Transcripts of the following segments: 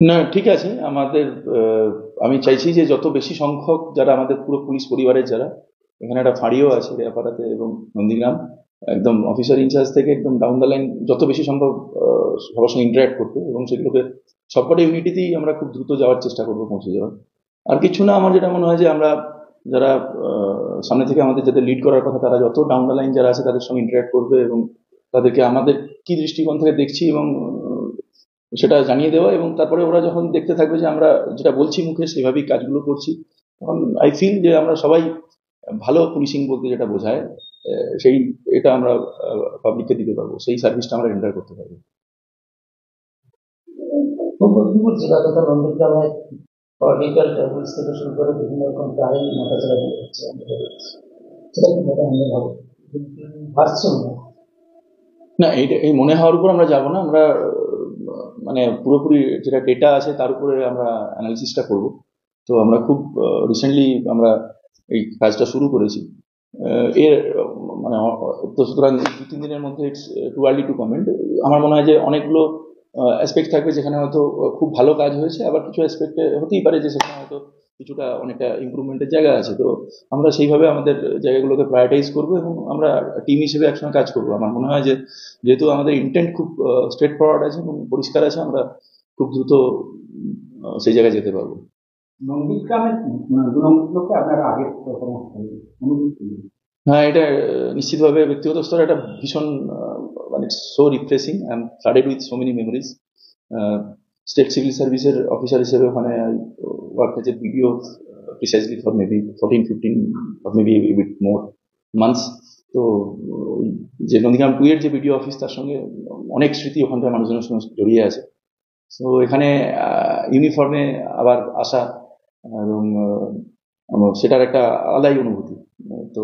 না, ঠিক আছে। আমাদের আমি চাইছি যে যত বেশি সংখ্যক যারা আমাদের পুরো পুলিশ পরিবারের যারা, এখানে একটা ফাঁড়িও আছে রেয়াপাড়াতে এবং নন্দীগ্রাম, একদম অফিসার ইনচার্জ থেকে একদম ডাউন দ্য লাইন যত বেশি সম্ভব সবার সঙ্গে ইন্টারাক্ট করতে এবং সেগুলোকে সবকটা ইউনিটিতেই আমরা খুব দ্রুত যাওয়ার চেষ্টা করবো, পৌঁছে যাওয়ার। আর কিছু না, আমার যেটা মনে হয় যে আমরা যারা সামনে থেকে আমাদের যাদের লিড করার কথা, তারা যত ডাউন দ্য লাইন যারা আছে তাদের সঙ্গে ইন্টারাক্ট করবে এবং তাদেরকে আমাদের কি দৃষ্টিকোণ থেকে দেখছি এবং সেটা জানিয়ে দেওয়া, এবং তারপরে ওরা যখন দেখতে থাকবে যে আমরা যেটা বলছি মুখে সেভাবেই কাজগুলো করছি, তখন আই ফিল যে আমরা সবাই ভালো পুলিশিং বলতে যেটা বোঝায়, সেই এটা আমরা পাবলিককে দিতে পারবো, সেই সার্ভিসটা আমরা রেন্ডার করতে পারবো। মেদিনীপুর জেলা তথা নন্দীগ্রামে পলিটিক্যাল ট্রাভেলস থেকে শুরু করে বিভিন্ন রকম ক্রাইম মোকাবিলা হচ্ছে, সেটা কি মনে হয় হবে বাড়ছে না? না, এই মনে হওয়ার উপর আমরা যাবো না। আমরা মানে পুরোপুরি যেটা ডেটা আছে তার উপরে আমরা অ্যানালিসিসটা করব। তো আমরা খুব রিসেন্টলি আমরা এই কাজটা শুরু করেছি। এর মানে তো সুতরাং 2-3 দিনের মধ্যে it's too early two comment. আমার মনে হয় যে অনেকগুলো অ্যাসপেক্ট থাকবে যেখানে হয়তো খুব ভালো কাজ হয়েছে, আবার কিছু অ্যাসপেক্টে হতেই পারে যে সেখানে হয়তো কিছুটা অনেকটা ইমপ্রুভমেন্টের জায়গা আছে। তো আমরা সেইভাবে আমাদের জায়গাগুলোকে প্রায়োরিটাইজ করবো এবং আমরা টিম হিসেবে একসঙ্গে কাজ করবো। আমার মনে হয় যে যেহেতু আমাদের ইন্টেন্ট খুব স্ট্রেট ফরওয়ার্ড আছে এবং পরিষ্কার আছে, আমরা খুব দ্রুত সেই জায়গায় যেতে পারবো। নন্দীগ্রামের দুরঙ্গগুলোকে আপনারা আগে হ্যাঁ, এটা নিশ্চিতভাবে ব্যক্তিগত স্তরে একটা ভীষণ মানে so refreshing. I am flooded with so many memories. State civil সার্ভিসের অফিসার হিসেবে ওখানে work as a BDO precisely for maybe 14-15 or maybe a bit more months. তো যে নন্দীগ্রাম 2 এর যে বিডিও অফিস, তার সঙ্গে অনেক স্মৃতি ওখানকার মানুষজনের সঙ্গে জড়িয়ে আছে। তো এখানে ইউনিফর্মে আবার আসা এবং সেটার একটা আলাদাই অনুভূতি। তো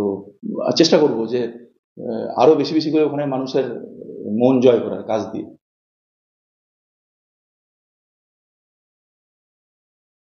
চেষ্টা করব যে আরো বেশি বেশি করে ওখানে মানুষের মন জয় করার কাজ দিয়ে।